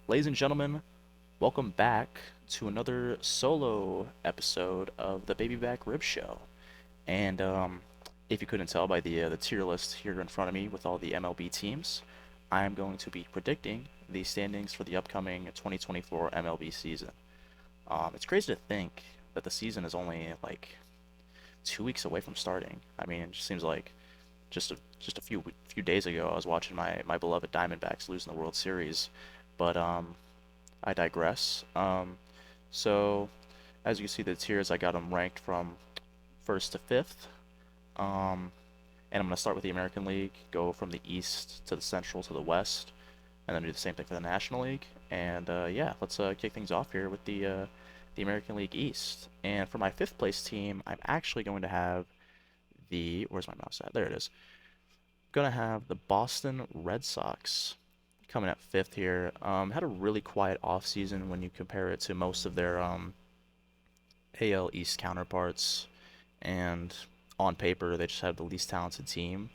Ladies and gentlemen, welcome back to another solo episode of the Baby Back Rib Show. And if you couldn't tell by the tier list here in front of me with all the MLB teams, I am going to be predicting the standings for the upcoming 2024 MLB season. It's crazy to think that the season is only like 2 weeks away from starting. I mean, it just seems like just a few days ago I was watching my beloved Diamondbacks losing the World Series, but I digress. So as you can see the tiers, I got them ranked from first to fifth. And I'm gonna start with the American League, go from the East to the Central to the West, and then do the same thing for the National League. And yeah, let's kick things off here with the American League East. And for my fifth place team, I'm actually going to have the where's my mouse at? There it is. Gonna have the Boston Red Sox coming at fifth here. Had a really quiet offseason when you compare it to most of their AL East counterparts, and on paper they just have the least talented team.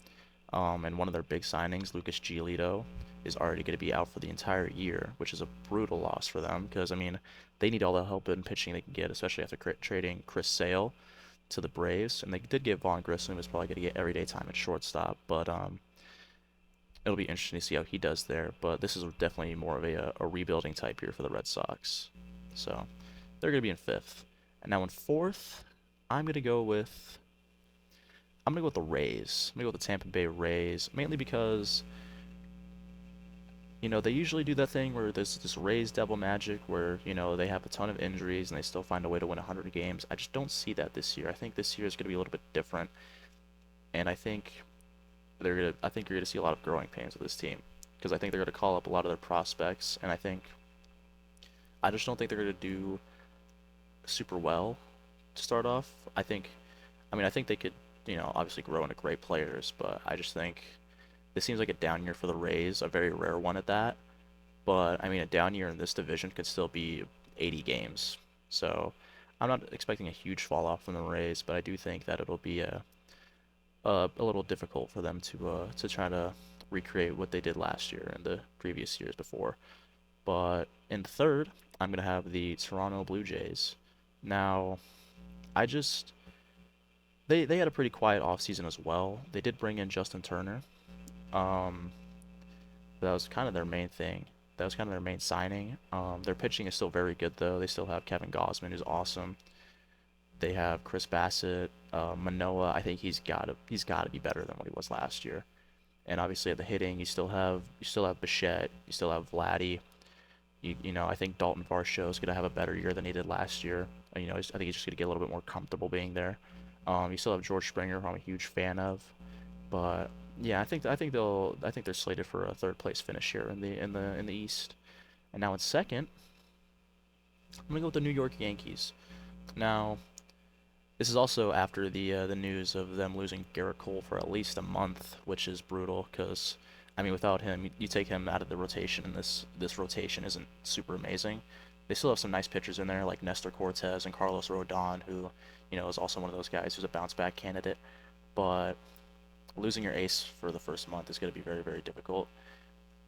And one of their big signings, Lucas Giolito, is already going to be out for the entire year, which is a brutal loss for them because I mean they need all the help in pitching they can get, especially after trading Chris Sale to the Braves, and they did get Vaughn Grissom, who's probably going to get everyday time at shortstop, but it'll be interesting to see how he does there. But this is definitely more of a rebuilding type here for the Red Sox. So they're going to be in fifth. And now in fourth, I'm going to go with I'm going to go with the Rays. I'm going to go with the Tampa Bay Rays, mainly because they usually do that thing where there's this Rays devil magic where, they have a ton of injuries and they still find a way to win 100 games. I just don't see that this year. I think this year is going to be a little bit different, and I think you're gonna see a lot of growing pains with this team because I think they're gonna call up a lot of their prospects, and I just don't think they're gonna do super well to start off. I think they could, obviously grow into great players, but I just think this seems like a down year for the Rays, a very rare one at that. But I mean, a down year in this division could still be 80 games, so I'm not expecting a huge fall off from the Rays, but I do think that it'll be a little difficult for them to try to recreate what they did last year and the previous years before. But in third, I'm gonna have the Toronto Blue Jays. Now, I just they had a pretty quiet offseason as well. They did bring in Justin Turner. Um, that was kind of their main thing. That was kind of their main signing. Their pitching is still very good though. They still have Kevin Gausman, who's awesome. They have Chris Bassett, Manoa. I think he's got to be better than what he was last year. And obviously at the hitting, you still have Bichette, you still have Vladdy. I think Dalton Varsho is gonna have a better year than he did last year. I think he's just gonna get a little bit more comfortable being there. You still have George Springer, who I'm a huge fan of, but yeah, I think they're slated for a third place finish here in the East. And now in second, I'm gonna go with the New York Yankees. Now, this is also after the news of them losing Garrett Cole for at least a month, which is brutal because I mean without him, you take him out of the rotation, and this rotation isn't super amazing. They still have some nice pitchers in there like Nestor Cortez and Carlos Rodon, who is also one of those guys who's a bounce back candidate. But losing your ace for the first month is going to be very very difficult.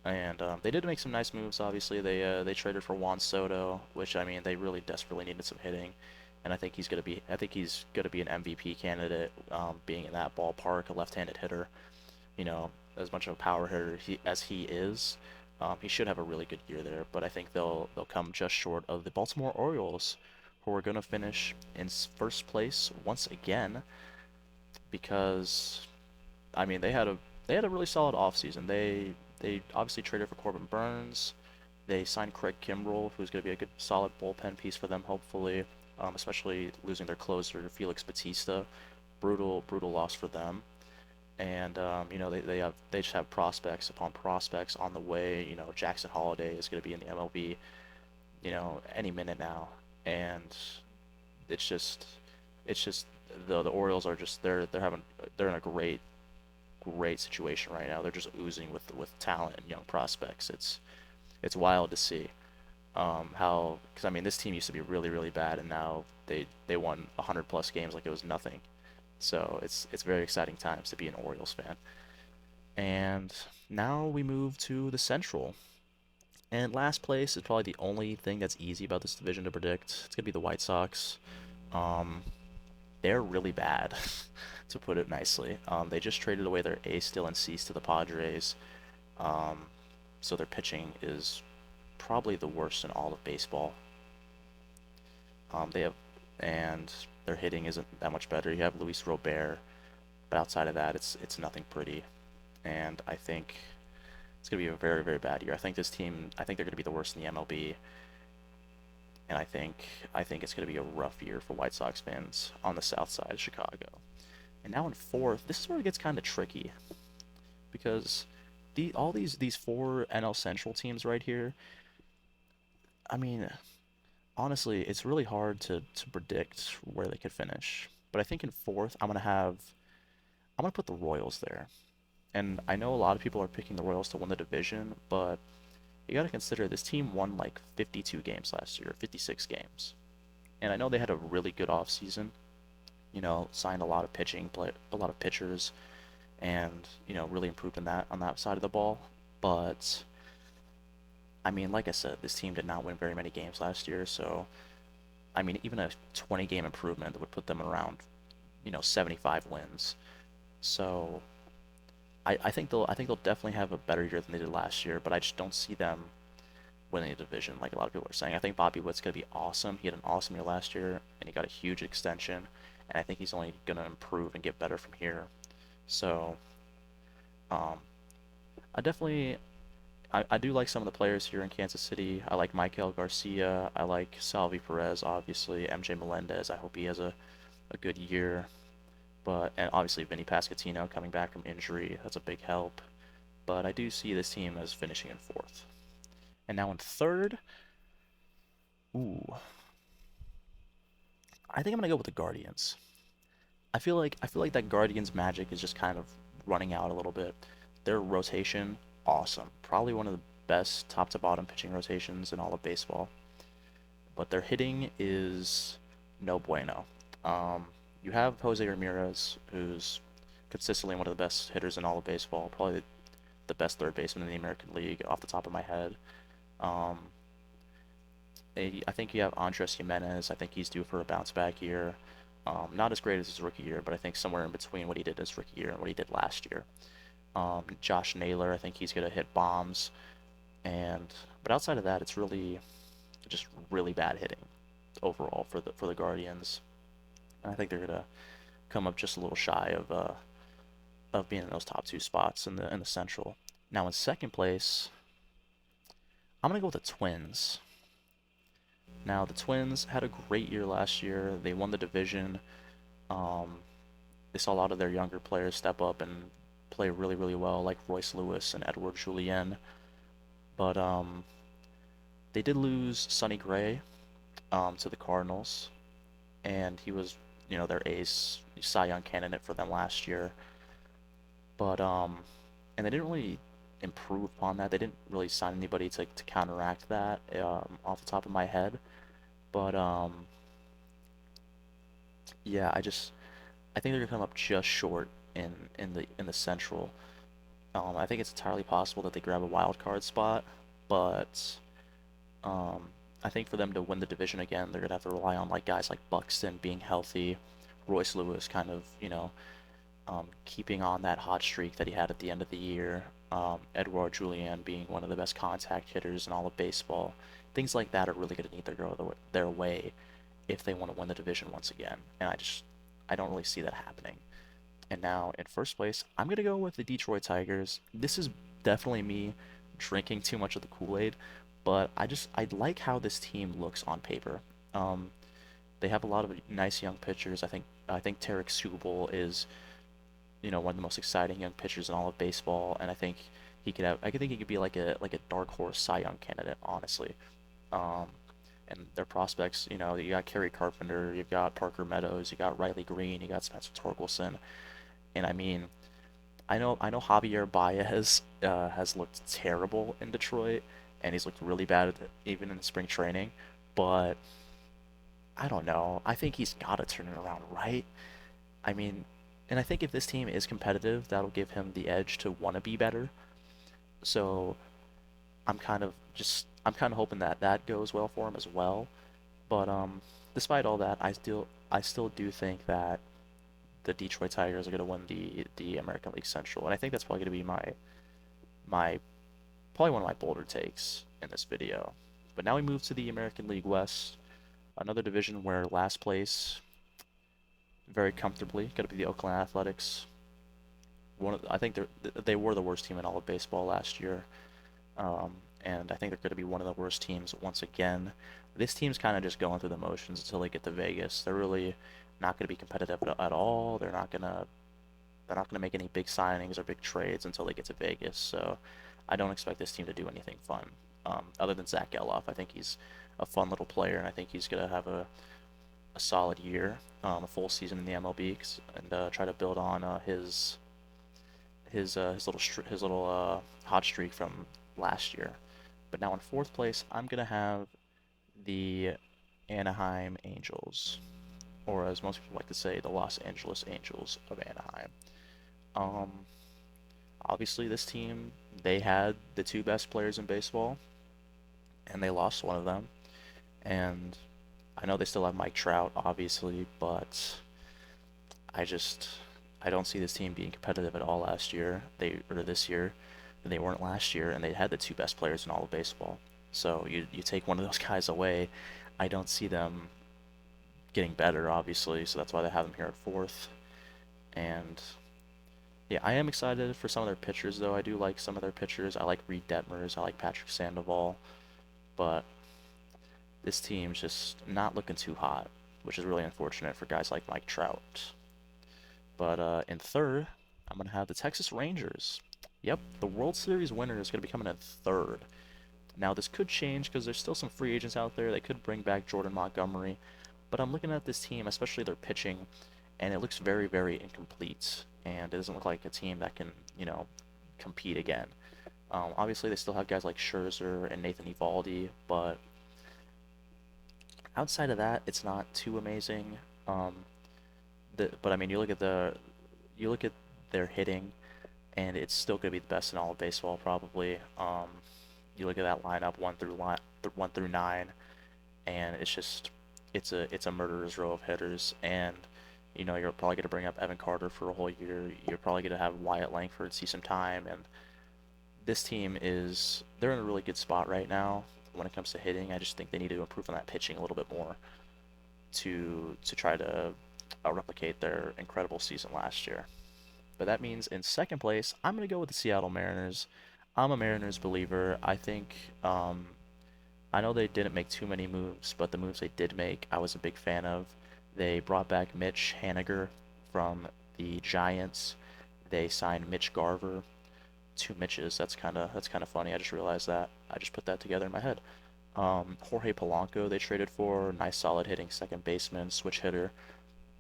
And they did make some nice moves. Obviously, they traded for Juan Soto, which I mean they really desperately needed some hitting, and I think he's gonna be an MVP candidate, being in that ballpark, a left-handed hitter. As much of a power hitter as he is, he should have a really good year there. But I think they'll come just short of the Baltimore Orioles, who are gonna finish in first place once again because I mean they had a really solid offseason. They obviously traded for Corbin Burns. They signed Craig Kimbrell, who's going to be a good, solid bullpen piece for them, hopefully. Especially losing their closer, Felix Batista, brutal, brutal loss for them. And they just have prospects upon prospects on the way. Jackson Holiday is going to be in the MLB, any minute now, and it's just it's just the Orioles are just they're in a great situation right now. They're just oozing with talent and young prospects. It's wild to see how because I mean this team used to be really really bad, and now they won 100 plus games like it was nothing. So it's very exciting times to be an Orioles fan. And now we move to the Central. And last place is probably the only thing that's easy about this division to predict. It's gonna be the White Sox. Um, they're really bad, to put it nicely. They just traded away their ace Dylan Cease to the Padres. Um, so their pitching is probably the worst in all of baseball. They have, and their hitting isn't that much better. You have Luis Robert, but outside of that, it's nothing pretty. And I think it's gonna be a very very bad year. I think this team, I think they're gonna be the worst in the MLB, and I think it's gonna be a rough year for White Sox fans on the south side of Chicago. And now in fourth, this is where it gets kind of tricky because all these four NL Central teams right here. I mean, honestly, it's really hard to predict where they could finish. But I think in fourth, I'm gonna put the Royals there. And I know a lot of people are picking the Royals to win the division, but you got to consider this team won like 52 games last year, 56 games. And I know they had a really good offseason, signed a lot of a lot of pitchers, and really improved in that on that side of the ball. But I mean, like I said, this team did not win very many games last year, so I mean, even a 20 game improvement would put them around, 75 wins. So I think they'll definitely have a better year than they did last year, but I just don't see them winning a division like a lot of people are saying. I think Bobby Witt's gonna be awesome. He had an awesome year last year, and he got a huge extension, and I think he's only gonna improve and get better from here. So, um, I definitely I do like some of the players here in Kansas City. I like Michael Garcia. I like Salvi Perez, obviously. MJ Melendez. I hope he has a good year. But and obviously Vinny Pasquantino coming back from injury. That's a big help. But I do see this team as finishing in fourth. And now in third, ooh, I think I'm gonna go with the Guardians. I feel like that Guardians magic is just kind of running out a little bit. Their rotation, awesome. Probably one of the best top to bottom pitching rotations in all of baseball. But their hitting is no bueno. Um, you have Jose Ramirez, who's consistently one of the best hitters in all of baseball, probably the best third baseman in the American League off the top of my head. Um, I think you have Andres Jimenez. I think he's due for a bounce back year. Not as great as his rookie year, but I think somewhere in between what he did his rookie year and what he did last year. Josh Naylor, I think he's gonna hit bombs, and but outside of that, it's really just really bad hitting overall for the Guardians. And I think they're gonna come up just a little shy of being in those top two spots in the Central. Now in second place, I'm gonna go with the Twins. Now the Twins had a great year last year. They won the division. Um, they saw a lot of their younger players step up and play really, really well, like Royce Lewis and Edward Julien. But they did lose Sonny Gray to the Cardinals, and he was, their ace, Cy Young candidate for them last year. But and they didn't really improve upon that. They didn't really sign anybody to counteract that off the top of my head. But yeah, I think they're gonna come up just short in the Central. I think it's entirely possible that they grab a wild card spot, but um, I think for them to win the division again, they're gonna have to rely on like guys like Buxton being healthy, Royce Lewis kind of keeping on that hot streak that he had at the end of the year, Edouard Julien being one of the best contact hitters in all of baseball. Things like that are really gonna need to go their way if they want to win the division once again, and I don't really see that happening. And now in first place, I'm gonna go with the Detroit Tigers. This is definitely me drinking too much of the Kool-Aid, but I like how this team looks on paper. Um, they have a lot of nice young pitchers. I think Tarek Subal is one of the most exciting young pitchers in all of baseball, and I think he could be like a dark horse Cy Young candidate, honestly. Um, and their prospects, you got Kerry Carpenter, you've got Parker Meadows, you got Riley Green, you got Spencer Torkelson, and I mean, I know Javier Baez has looked terrible in Detroit, and he's looked really bad even in spring training, but I don't know. I think he's got to turn it around, right? I mean, and I think if this team is competitive, that'll give him the edge to want to be better. So I'm kind of hoping that that goes well for him as well. But despite all that, I still do think that the Detroit Tigers are going to win the American League Central, and I think that's probably going to be my probably one of my bolder takes in this video. But now we move to the American League West, another division where last place very comfortably going to be the Oakland Athletics. I think they were the worst team in all of baseball last year, um, and I think they're going to be one of the worst teams once again. This team's kind of just going through the motions until they get to Vegas. They're really not going to be competitive at all. They're not going to make any big signings or big trades until they get to Vegas. So I don't expect this team to do anything fun. Other than Zach Geloff, I think he's a fun little player, and I think he's going to have a solid year, a full season in the MLB, and try to build on his little hot streak from last year. But now in fourth place, I'm gonna have the Anaheim Angels, or as most people like to say, the Los Angeles Angels of Anaheim. Um, Obviously, this team they had the two best players in baseball, and they lost one of them. And I know they still have Mike Trout, obviously, but I just I don't see this team being competitive at all last year. Or this year, and they weren't last year, and they had the two best players in all of baseball. So you take one of those guys away, I don't see them getting better, obviously. So that's why they have them here at fourth. And yeah, I am excited for some of their pitchers, though. I do like some of their pitchers. I like Reed Detmers. I like Patrick Sandoval. But this team's just not looking too hot, which is really unfortunate for guys like Mike Trout. But in third, I'm going to have the Texas Rangers. Yep, the World Series winner is going to be coming in third. Now, this could change because there's still some free agents out there. They could bring back Jordan Montgomery. But I'm looking at this team, especially their pitching, and it looks very, very incomplete. And it doesn't look like a team that can, compete again. Obviously, they still have guys like Scherzer and Nathan Eovaldi, but outside of that, it's not too amazing. Um, but I mean, you look at their hitting, and it's still going to be the best in all of baseball, probably. You look at that lineup one through nine, and it's a murderer's row of hitters. And you're probably going to bring up Evan Carter for a whole year. You're probably going to have Wyatt Langford see some time, and this team they're in a really good spot right now when it comes to hitting. I just think they need to improve on that pitching a little bit more to try to replicate their incredible season last year. But that means in second place, I'm going to go with the Seattle Mariners. I'm a Mariners believer. I know they didn't make too many moves, but the moves they did make, I was a big fan of. They brought back Mitch Haniger from the Giants. They signed Mitch Garver. Two Mitches. That's kind of funny. I just realized that. I just put that together in my head. Jorge Polanco they traded for, nice solid hitting second baseman, switch hitter.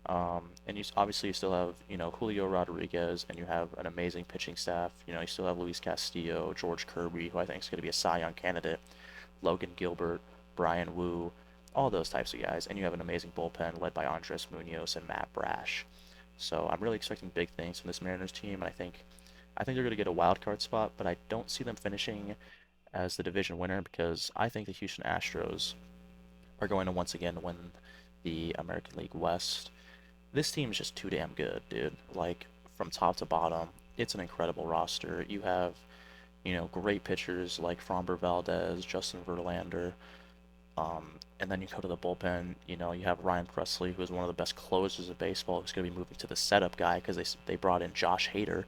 And obviously you still have, Julio Rodriguez, and you have an amazing pitching staff. You still have Luis Castillo, George Kirby, who I think is going to be a Cy Young candidate, Logan Gilbert, Brian Wu, all those types of guys. And you have an amazing bullpen led by Andres Munoz and Matt Brash. So I'm really expecting big things from this Mariners team, and I think they're going to get a wild card spot, but I don't see them finishing as the division winner because I think the Houston Astros are going to once again win the American League West. This team is just too damn good, dude. Like from top to bottom, it's an incredible roster. You have, great pitchers like Framber Valdez, Justin Verlander, and then you go to the bullpen. You have Ryan Presley, who is one of the best closers of baseball, who's going to be moving to the setup guy because they brought in Josh Hader,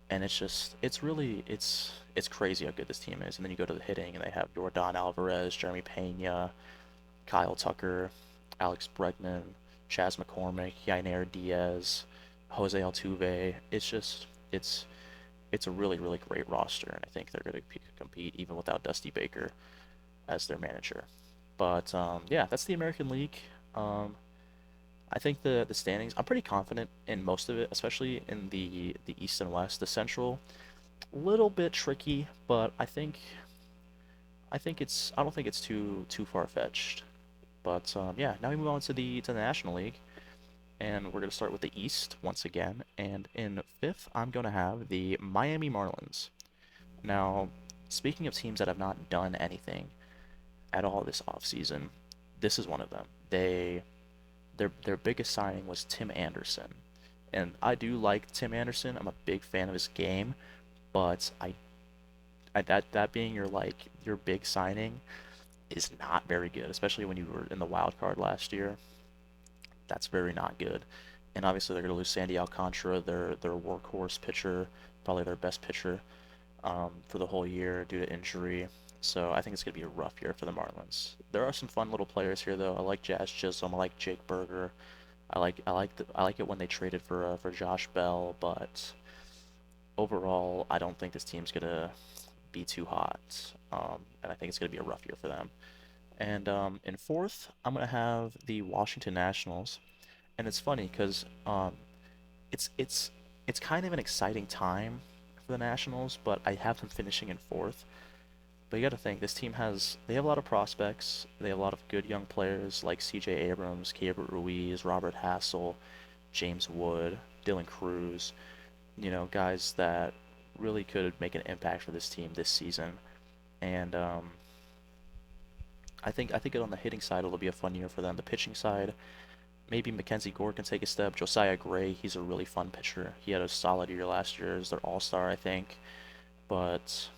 and it's crazy how good this team is. And then you go to the hitting, and they have Yordan Alvarez, Jeremy Pena, Kyle Tucker, Alex Bregman, Chas McCormick, Yainer Diaz, Jose Altuve. It's a really really great roster, and I think they're going to compete even without Dusty Baker as their manager. But yeah, that's the American League. Um, I think the standings. I'm pretty confident in most of it, especially in the East and West. The Central, little bit tricky, but I don't think it's too far fetched. But yeah, now we move on to the National League, and we're gonna start with the East once again. And in fifth, I'm gonna have the Miami Marlins. Now, speaking of teams that have not done anything at all this offseason, this is one of them. Their biggest signing was Tim Anderson. And I do like Tim Anderson. I'm a big fan of his game, but that being your big signing is not very good, especially when you were in the wild card last year. That's very not good. And obviously they're going to lose Sandy Alcantara, their workhorse pitcher, probably their best pitcher for the whole year due to injury. So I think it's going to be a rough year for the Marlins. There are some fun little players here though. I like Jazz Chisholm. I like Jake Berger. I like it when they traded for Josh Bell, but overall I don't think this team's gonna be too hot, and I think it's gonna be a rough year for them. And in fourth, I'm gonna have the Washington Nationals, and it's funny because it's it's it's kind of an exciting time for the Nationals, but I have them finishing in fourth. But you got to think this team they have a lot of prospects. They have a lot of good young players like C.J. Abrams, Gabriel Ruiz, Robert Hassel, James Wood, Dylan Cruz. You know, guys that really could make an impact for this team this season. And I think on the hitting side it'll be a fun year for them. The pitching side, maybe Mackenzie Gore can take a step. Josiah Gray, he's a really fun pitcher. He had a solid year last year as their all-star, I think. But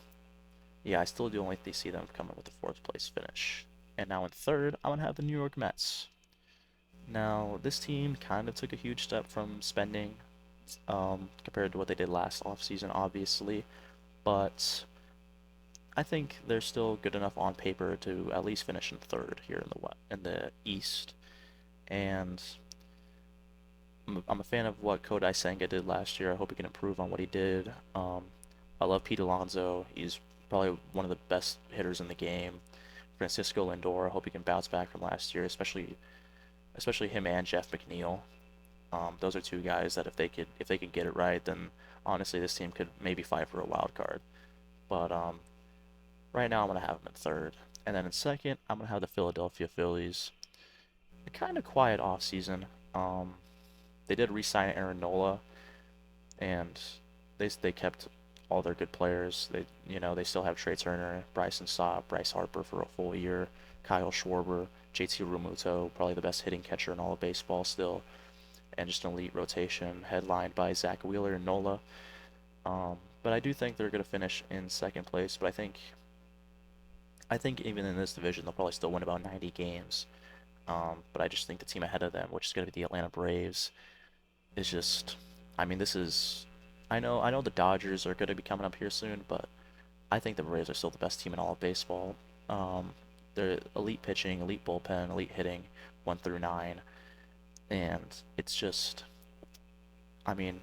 yeah, I still do only see them coming with the fourth place finish. And now in third, I'm gonna have the New York Mets. Now this team kind of took a huge step from spending compared to what they did last offseason, obviously, but I think they're still good enough on paper to at least finish in third here in the East. And I'm a fan of what Kodai Senga did last year. I hope he can improve on what he did. I love Pete Alonso. He's probably one of the best hitters in the game. Francisco Lindor. I hope he can bounce back from last year, especially him and Jeff McNeil. Those are two guys that if they could get it right, then honestly this team could maybe fight for a wild card. But right now I'm gonna have them in third, and then in second I'm gonna have the Philadelphia Phillies. A kind of quiet off season. Um, they did re-sign Aaron Nola, and they kept all their good players. They still have Trey Turner, Bryson Stott, Bryce Harper for a full year, Kyle Schwarber, JT Realmuto, probably the best hitting catcher in all of baseball still, and just an elite rotation headlined by Zach Wheeler and Nola. But I do think they're going to finish in second place. But I think even in this division they'll probably still win about 90 games. But I just think the team ahead of them, which is going to be the Atlanta Braves, is just. I mean, this is. I know the Dodgers are going to be coming up here soon, but I think the Braves are still the best team in all of baseball. Um, they're elite pitching, elite bullpen, elite hitting, 1 through 9, and it's just. I mean,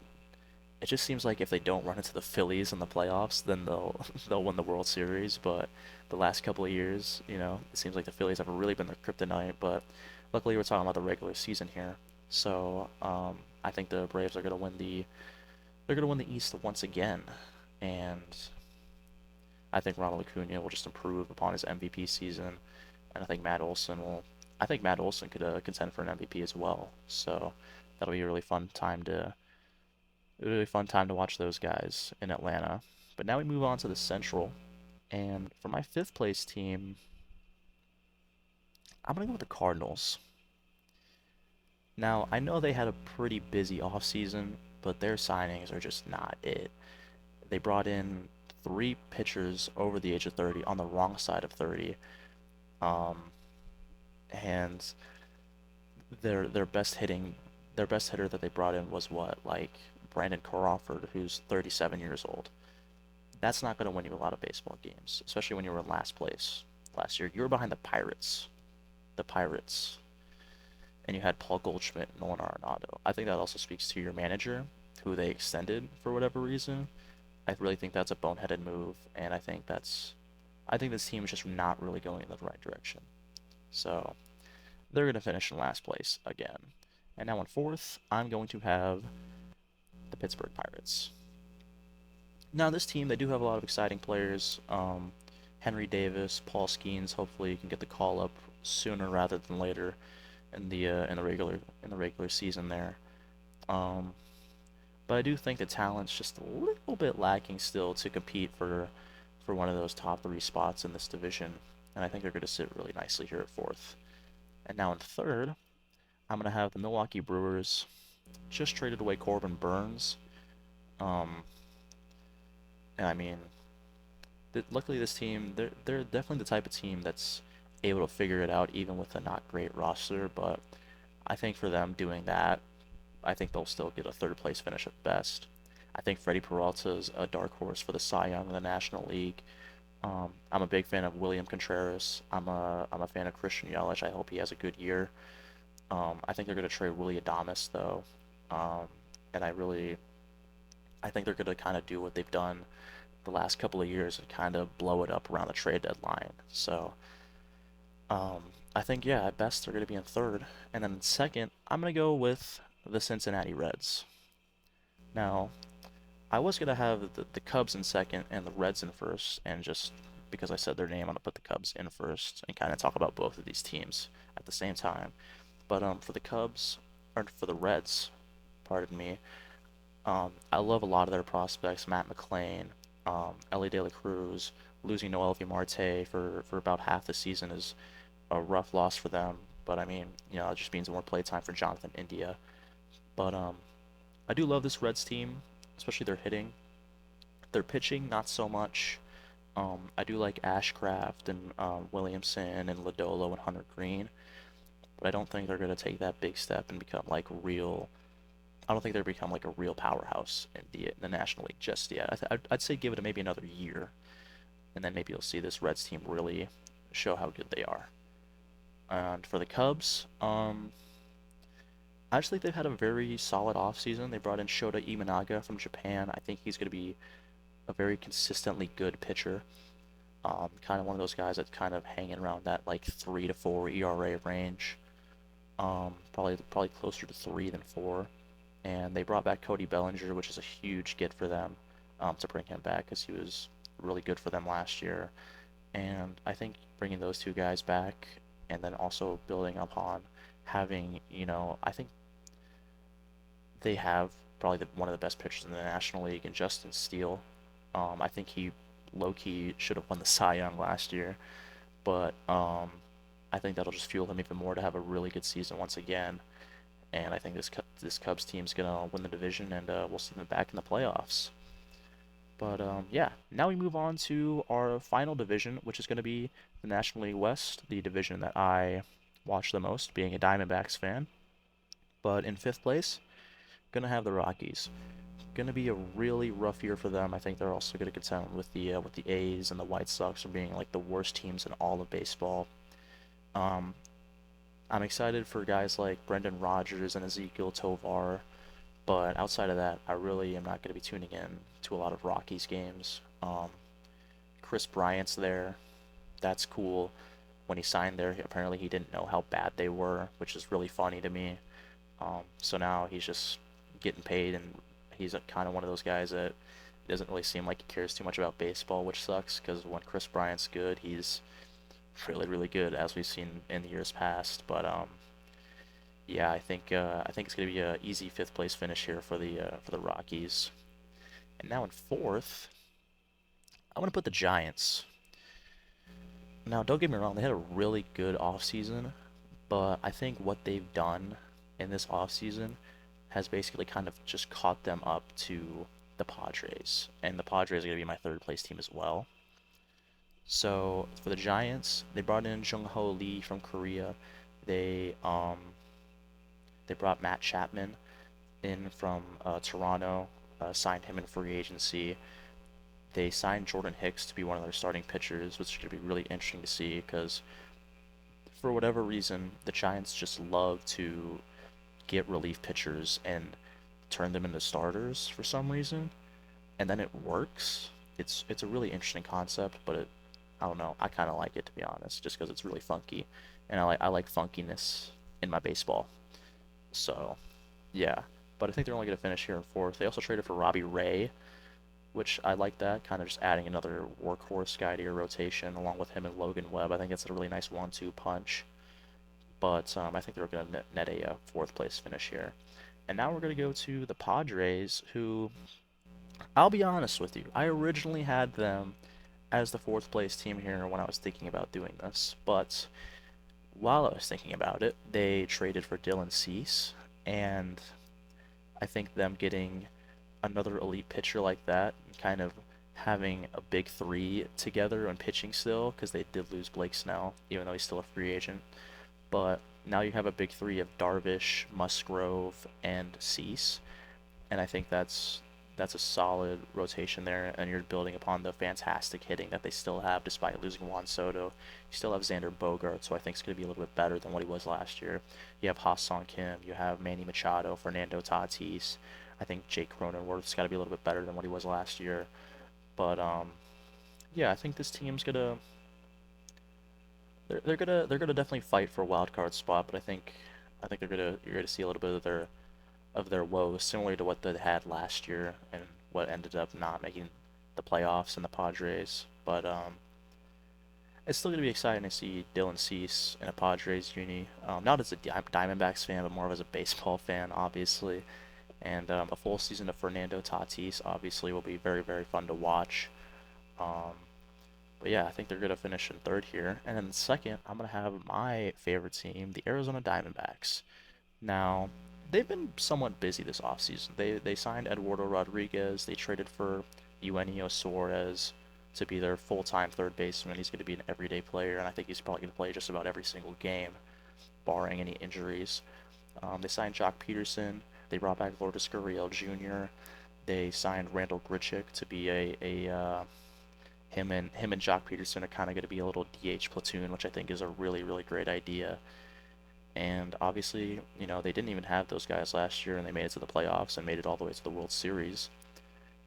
it just seems like if they don't run into the Phillies in the playoffs, then they'll they'll win the World Series. But the last couple of years, it seems like the Phillies have really been their kryptonite. But luckily, we're talking about the regular season here, so I think the Braves are gonna win the East once again, and I think Ronald Acuna will just improve upon his MVP season, and I think Matt Olson will. I think Matt Olson could contend for an MVP as well. So that'll be a really fun time to watch those guys in Atlanta. But now we move on to the Central. And for my fifth place team, I'm going to go with the Cardinals. Now, I know they had a pretty busy offseason, but their signings are just not it. They brought in three pitchers over the age of 30 on the wrong side of 30. Um, and their best hitter that they brought in was what, like Brandon Crawford, who's 37 years old. That's not going to win you a lot of baseball games, especially when you were in last place last year. You were behind the Pirates, and you had Paul Goldschmidt and Nolan Arenado. I think that also speaks to your manager, who they extended for whatever reason. I really think that's a boneheaded move, and I think this team is just not really going in the right direction. So they're going to finish in last place again. And now in fourth, I'm going to have the Pittsburgh Pirates. Now this team, they do have a lot of exciting players. Henry Davis, Paul Skeens. Hopefully, you can get the call up sooner rather than later in the regular season there. Um, but I do think the talent's just a little bit lacking still to compete for one of those top three spots in this division, and I think they're going to sit really nicely here at fourth. And now in third, I'm going to have the Milwaukee Brewers. Just traded away Corbin Burns. Um, and I mean, luckily this team, they're definitely the type of team that's able to figure it out even with a not great roster. But I think for them doing that, I think they'll still get a third place finish at best. I think Freddie Peralta is a dark horse for the Cy Young in the National League. I'm a big fan of William Contreras. I'm a fan of Christian Yelich. I hope he has a good year. I think they're going to trade Willie Adames though, um, and I think they're going to kind of do what they've done the last couple of years and kind of blow it up around the trade deadline. So um, I think yeah, at best they're going to be in third, and then in second, I'm going to go with the Cincinnati Reds. Now I was going to have the Cubs in second and the Reds in first, and just because I said their name, I'm going to put the Cubs in first and kind of talk about both of these teams at the same time. But for the Cubs, or for the Reds, pardon me, I love a lot of their prospects. Matt McClain, Ellie De La Cruz, losing Noel V. Marte for about half the season is a rough loss for them. But I mean, it just means more playtime for Jonathan India. But I do love this Reds team, especially their hitting. Their pitching, not so much. I do like Ashcraft and Williamson and Lodolo and Hunter Green, but I don't think they're going to take that big step and become like real. I don't think they're become like a real powerhouse in the National League just yet. I'd say give it maybe another year, and then maybe you'll see this Reds team really show how good they are. And for the Cubs, I just think they've had a very solid offseason. They brought in Shota Imanaga from Japan. I think he's going to be a very consistently good pitcher. Kind of one of those guys that's kind of hanging around that like 3 to 4 ERA range. Probably closer to 3 than 4. And they brought back Cody Bellinger, which is a huge get for them, to bring him back because he was really good for them last year. And I think bringing those two guys back and then also building upon having, I think they have probably one of the best pitchers in the National League in Justin Steele. I think he low key should have won the Cy Young last year, but I think that'll just fuel him even more to have a really good season once again. And I think this Cubs team's gonna win the division, and we'll see them back in the playoffs. But yeah, now we move on to our final division, which is going to be the National League West, the division that I watch the most, being a Diamondbacks fan. But in fifth place, gonna have the Rockies. Gonna be a really rough year for them. I think they're also gonna contend with the A's and the White Sox for being like the worst teams in all of baseball. Um, I'm excited for guys like Brendan Rodgers and Ezekiel Tovar, but outside of that, I really am not going to be tuning in to a lot of Rockies games. Chris Bryant's there. That's cool. When he signed there, apparently he didn't know how bad they were, which is really funny to me. So now he's just getting paid, and he's kind of one of those guys that doesn't really seem like he cares too much about baseball, which sucks because when Chris Bryant's good, he's really, really good, as we've seen in the years past. But yeah, I think it's gonna be a easy fifth place finish here for the Rockies. And now in fourth, I'm gonna put the Giants. Now, don't get me wrong, they had a really good offseason, but I think what they've done in this offseason has basically kind of just caught them up to the Padres, and the Padres are gonna be my third place team as well. So for the Giants, they brought in Jung Ho Lee from Korea. They they brought Matt Chapman in from Toronto, signed him in free agency. They signed Jordan Hicks to be one of their starting pitchers, which is going to be really interesting to see because for whatever reason, the Giants just love to get relief pitchers and turn them into starters for some reason, and then it works. It's a really interesting concept, but I don't know. I kind of like it to be honest, just because it's really funky, and I like funkiness in my baseball. So yeah, but I think they're only going to finish here in fourth. They also traded for Robbie Ray, which I like that, kind of just adding another workhorse guy to your rotation along with him and Logan Webb. I think it's a really nice 1-2 punch. But I think they're going to net a fourth place finish here. And now we're going to go to the Padres, who, I'll be honest with you, I originally had them as the fourth place team here when I was thinking about doing this, but while I was thinking about it, they traded for Dylan Cease, and I think them getting another elite pitcher like that, and kind of having a big three together and pitching still, because they did lose Blake Snell, even though he's still a free agent. But now you have a big three of Darvish, Musgrove, and Cease, and I think that's a solid rotation there, and you're building upon the fantastic hitting that they still have despite losing Juan Soto. You still have Xander Bogaerts, so I think it's going to be a little bit better than what he was last year. You have Ha-Sung Kim, you have Manny Machado, Fernando Tatis. I think Jake Cronenworth's got to be a little bit better than what he was last year. But yeah, I think this team's gonna they're gonna definitely fight for a wild card spot, but I think you're gonna see a little bit of their woes, similar to what they had last year and what ended up not making the playoffs and the Padres. But it's still going to be exciting to see Dylan Cease in a Padres uni. Not as a Diamondbacks fan, but more of as a baseball fan, obviously. And a full season of Fernando Tatis obviously will be very, very fun to watch. Um, but yeah, I think they're going to finish in third here. And then second, I'm going to have my favorite team, the Arizona Diamondbacks. Now, they've been somewhat busy this offseason. They signed Eduardo Rodriguez. They traded for Eugenio Suarez to be their full-time third baseman. He's going to be an everyday player, and I think he's probably going to play just about every single game, barring any injuries. They signed Jock Peterson. They brought back Lourdes Gurriel Jr. They signed Randall Grichuk to be a him and Jock Peterson are kind of going to be a little DH platoon, which I think is a really really great idea. And obviously, they didn't even have those guys last year, and they made it to the playoffs and made it all the way to the World Series.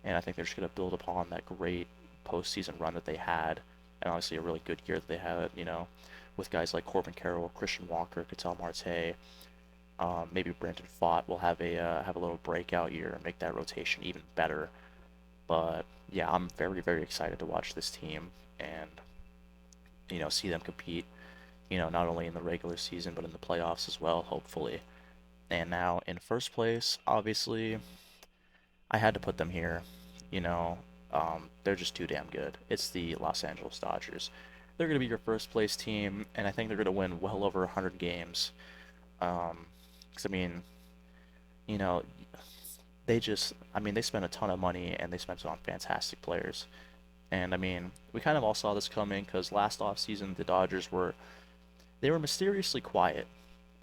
And I think they're just going to build upon that great postseason run that they had, and obviously a really good year that they had, with guys like Corbin Carroll, Christian Walker, Ketel Marte. Maybe Brandon Pfaadt will have a little breakout year and make that rotation even better. But yeah, I'm very, very excited to watch this team and see them compete, not only in the regular season but in the playoffs as well, hopefully. And now in first place, obviously, I had to put them here. You know, they're just too damn good. It's the Los Angeles Dodgers. They're going to be your first place team, and I think they're going to win well over 100 games. 'Cause I mean, you know, they spent a ton of money and they spent it on fantastic players. And I mean, we kind of all saw this coming because last offseason the Dodgers were mysteriously quiet,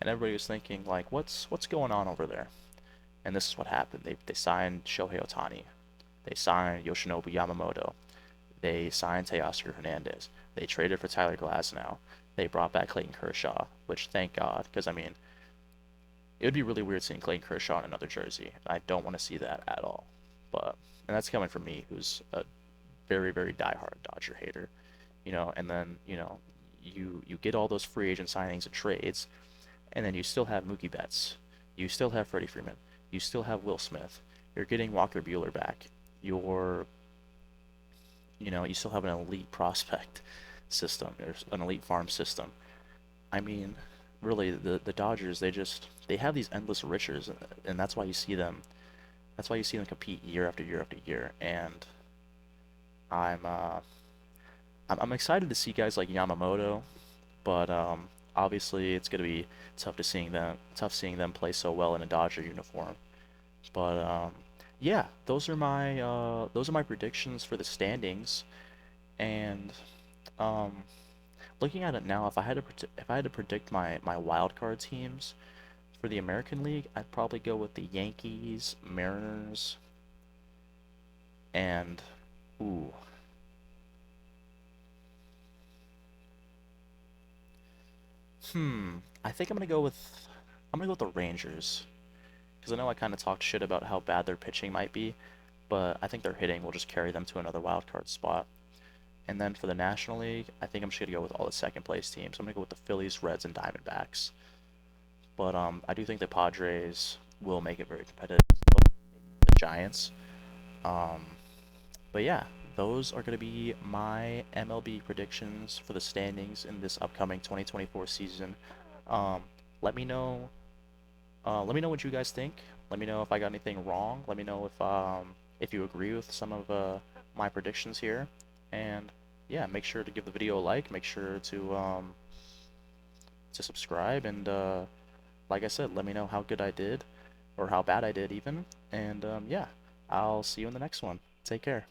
and everybody was thinking like, what's going on over there? And this is what happened. They signed Shohei Ohtani. They signed Yoshinobu Yamamoto. They signed Teoscar Hernandez. They traded for Tyler Glasnow. They brought back Clayton Kershaw, which thank God, because I mean, it would be really weird seeing Clayton Kershaw in another jersey. I don't want to see that at all. But and that's coming from me, who's a very very diehard Dodger hater. And then you get all those free agent signings and trades, and then you still have Mookie Betts, you still have Freddie Freeman, you still have Will Smith. You're getting Walker Bueller back. You're you still have an elite prospect system. There's an elite farm system. I mean, really, the Dodgers they have these endless riches, and that's why you see them. That's why you see them compete year after year after year. And I'm uh, I'm excited to see guys like Yamamoto, but obviously it's gonna be tough seeing them play so well in a Dodger uniform. But yeah, those are my predictions for the standings. And um, looking at it now, if I had to predict my wild card teams for the American League, I'd probably go with the Yankees, Mariners, and ooh, I think I'm gonna go with the Rangers because I know I kind of talked shit about how bad their pitching might be, but I think their hitting will just carry them to another wild card spot. And then for the National League, I think I'm just gonna go with all the second place teams. I'm gonna go with the Phillies, Reds, and Diamondbacks. But I do think the Padres will make it very competitive. The Giants. Um, but yeah, those are going to be my MLB predictions for the standings in this upcoming 2024 season. Um, let me know. Let me know what you guys think. Let me know if I got anything wrong. Let me know if you agree with some of my predictions here. And yeah, make sure to give the video a like, make sure to subscribe, and like I said, let me know how good I did, or how bad I did even, and yeah, I'll see you in the next one. Take care.